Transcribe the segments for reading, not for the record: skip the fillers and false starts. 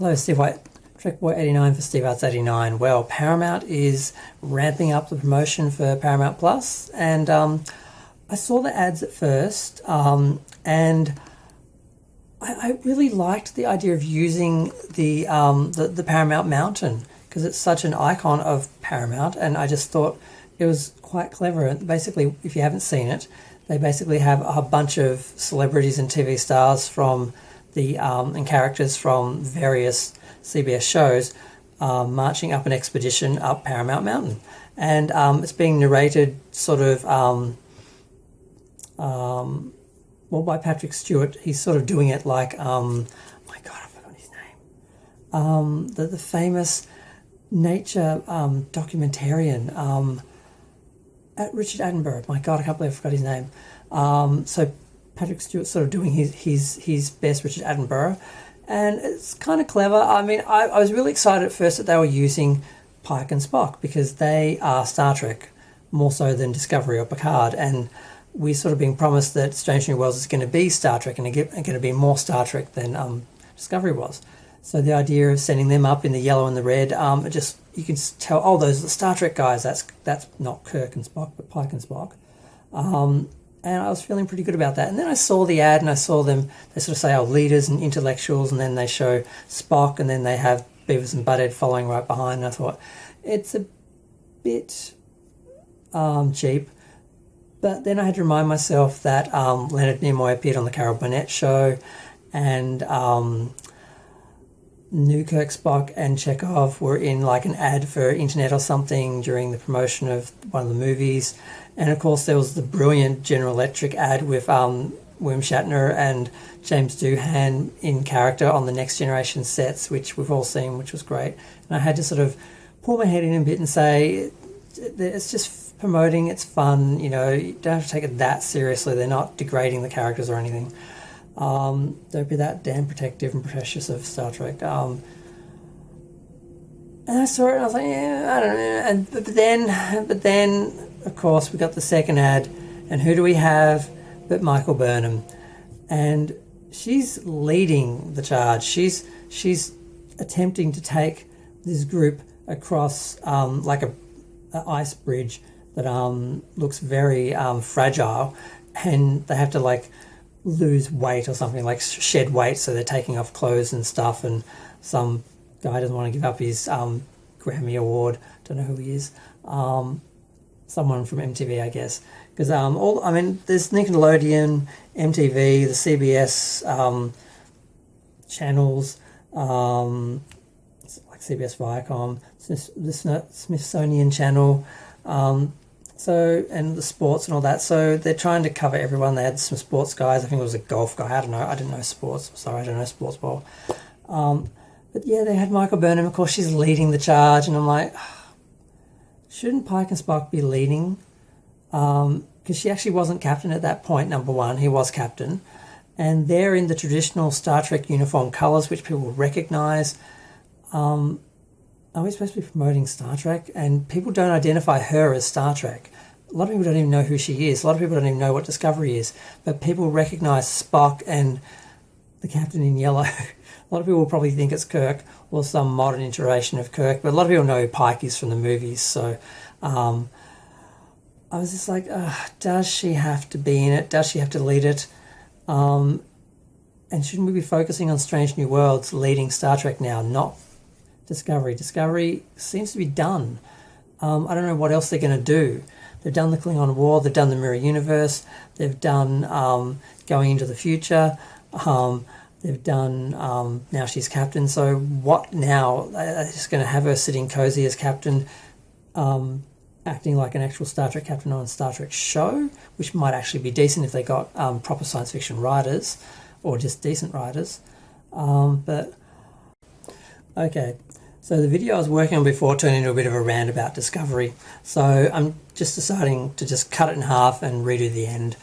Hello, Steve White, Trek Boy 89 for Steve Arts 89. Well, Paramount is ramping up the promotion for Paramount Plus, and I saw the ads at first, and I really liked the idea of using the Paramount Mountain, because it's such an icon of Paramount, and I just thought it was quite clever. Basically, if you haven't seen it, they basically have a bunch of celebrities and TV stars from and characters from various CBS shows marching up an expedition up Paramount Mountain, and it's being narrated sort of by Patrick Stewart. He's sort of doing it like my God, I forgot his name. The famous nature documentarian Richard Attenborough. My God, I can't believe I forgot his name. So Patrick Stewart's sort of doing his best Richard Attenborough, and it's kind of clever. I mean, I was really excited at first that they were using Pike and Spock, because they are Star Trek more so than Discovery or Picard, and we're sort of being promised that Strange New Worlds is going to be Star Trek and going to be more Star Trek than Discovery was. So the idea of sending them up in the yellow and the red, you can tell, oh, those are the Star Trek guys. That's not Kirk and Spock, but Pike and Spock. And I was feeling pretty good about that. And then I saw the ad, and I saw them, they sort of say, oh, leaders and intellectuals, and then they show Spock, and then they have Beavis and Butthead following right behind. And I thought, it's a bit cheap. But then I had to remind myself that Leonard Nimoy appeared on the Carol Burnett show, and Newkirk, Spock, and Chekhov were in like an ad for internet or something during the promotion of one of the movies. And of course there was the brilliant General Electric ad with William Shatner and James Doohan in character on the Next Generation sets, which we've all seen, which was great. And I had to sort of pull my head in a bit and say, it's just promoting, it's fun, you know, you don't have to take it that seriously. They're not degrading the characters or anything. Don't be that damn protective and precious of Star Trek. And I saw it and I was like, yeah, I don't know. But then, of course, we got the second ad, and who do we have but Michael Burnham? And she's leading the charge. She's attempting to take this group across like an ice bridge that looks very fragile, and they have to like lose weight or something, like shed weight, so they're taking off clothes and stuff, and some guy doesn't want to give up his Grammy Award, don't know who he is, someone from MTV, I guess, because there's Nickelodeon, MTV, the CBS channels, like CBS Viacom, the Smithsonian Channel, and the sports and all that. So they're trying to cover everyone. They had some sports guys. I think it was a golf guy. I don't know. I didn't know sports. Sorry, I don't know sports ball. But yeah, they had Michael Burnham. Of course, she's leading the charge, and I'm like, shouldn't Pike and Spock be leading? Because she actually wasn't captain at that point, number one. He was captain. And they're in the traditional Star Trek uniform colours, which people recognise. Are we supposed to be promoting Star Trek? And people don't identify her as Star Trek. A lot of people don't even know who she is. A lot of people don't even know what Discovery is. But people recognise Spock and the captain in yellow. A lot of people will probably think it's Kirk or some modern iteration of Kirk, but a lot of people know who Pike is from the movies. So I was just like, does she have to be in it? Does she have to lead it? And shouldn't we be focusing on Strange New Worlds leading Star Trek now, not Discovery? Discovery seems to be done. I don't know what else they're going to do. They've done the Klingon War, they've done the Mirror Universe, they've done going into the future, they've done now she's captain. So what now? They're just going to have her sitting cozy as captain, acting like an actual Star Trek captain on a Star Trek show, which might actually be decent if they got proper science fiction writers or just decent writers. But okay, so the video I was working on before turned into a bit of a rant about Discovery, so I'm just deciding to just cut it in half and redo the end.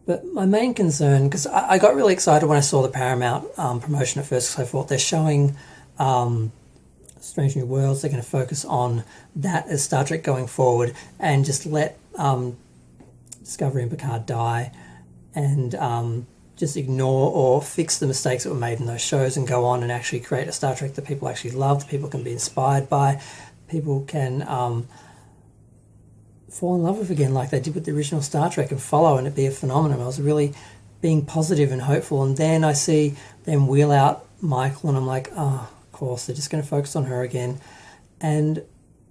But my main concern, because I got really excited when I saw the Paramount promotion at first, because I thought they're showing Strange New Worlds, they're going to focus on that as Star Trek going forward and just let Discovery and Picard die and just ignore or fix the mistakes that were made in those shows and go on and actually create a Star Trek that people actually love, that people can be inspired by, people can fall in love with again like they did with the original Star Trek and follow and it be a phenomenon. I was really being positive and hopeful, and then I see them wheel out Michael and I'm like, oh, of course, they're just going to focus on her again. And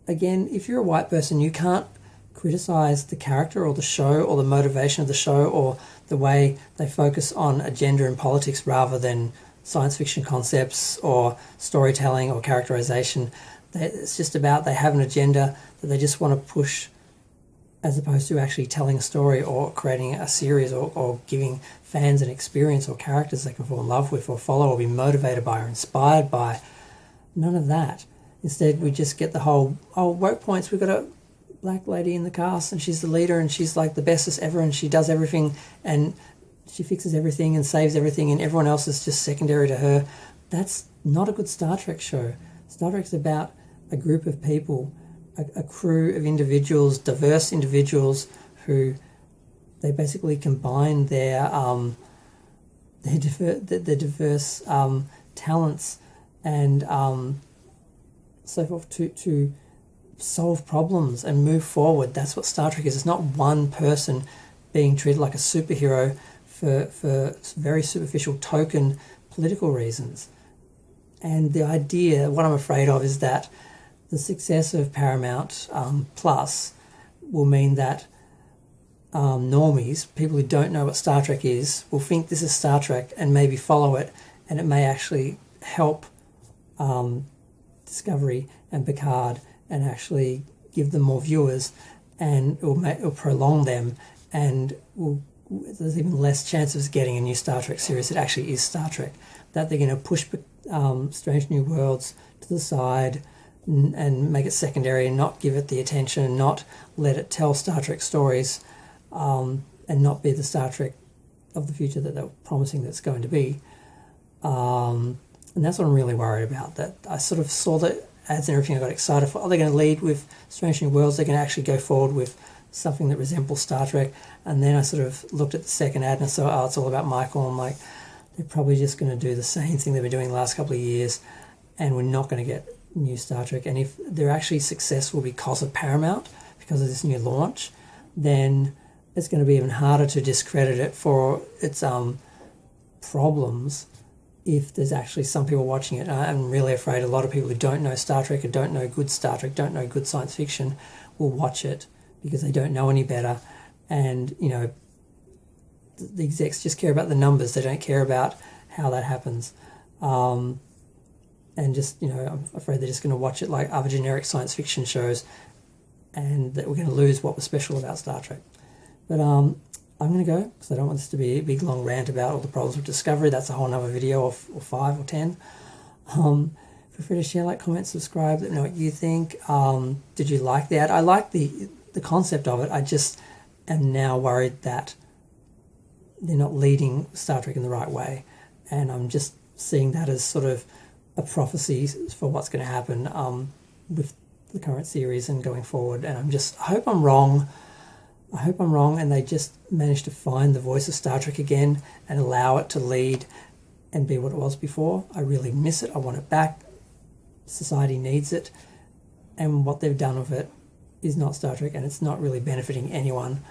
again, if you're a white person, you can't criticize the character or the show or the motivation of the show or the way they focus on agenda and politics rather than science fiction concepts or storytelling or characterization. It's just about they have an agenda that they just want to push, as opposed to actually telling a story or creating a series or giving fans an experience or characters they can fall in love with or follow or be motivated by or inspired by. None of that. Instead, we just get the whole, woke points, we've got a black lady in the cast and she's the leader and she's like the bestest ever and she does everything and she fixes everything and saves everything and everyone else is just secondary to her. That's not a good Star Trek show. Star Trek's about a group of people, a crew of individuals, diverse individuals who they basically combine their diverse talents and so forth to solve problems and move forward. That's what Star Trek is. It's not one person being treated like a superhero for very superficial token political reasons. And the idea, what I'm afraid of, is that the success of Paramount Plus will mean that normies, people who don't know what Star Trek is, will think this is Star Trek and maybe follow it, and it may actually help Discovery and Picard and actually give them more viewers, and it'll prolong them, and there's even less chance of us getting a new Star Trek series that actually is Star Trek. That they're going to push Strange New Worlds to the side and make it secondary and not give it the attention and not let it tell Star Trek stories and not be the Star Trek of the future that they're promising that it's going to be. And that's what I'm really worried about. That I sort of saw the ads and everything, I got excited for. They're going to lead with Strange New Worlds. They're going to actually go forward with something that resembles Star Trek. And then I sort of looked at the second ad and I saw, it's all about Michael. I'm like, they're probably just going to do the same thing they've been doing the last couple of years, and we're not going to get new Star Trek. And if they're actually successful because of Paramount, because of this new launch, then it's going to be even harder to discredit it for its problems if there's actually some people watching it. I'm really afraid a lot of people who don't know Star Trek or don't know good Star Trek, don't know good science fiction, will watch it because they don't know any better. And, you know, the execs just care about the numbers. They don't care about how that happens. And just, you know, I'm afraid they're just going to watch it like other generic science fiction shows, and that we're going to lose what was special about Star Trek. But I'm going to go because I don't want this to be a big long rant about all the problems with Discovery. That's a whole other video, or 5 or 10. Feel free to share, like, comment, subscribe. Let me know what you think. Did you like the ad? I like the concept of it. I just am now worried that they're not leading Star Trek in the right way. And I'm just seeing that as sort of a prophecy for what's going to happen with the current series and going forward. And I hope I'm wrong. I hope I'm wrong and they just manage to find the voice of Star Trek again and allow it to lead and be what it was before. I really miss it. I want it back. Society needs it. And what they've done with it is not Star Trek, and it's not really benefiting anyone.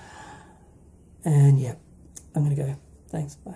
And yeah, I'm going to go. Thanks. Bye.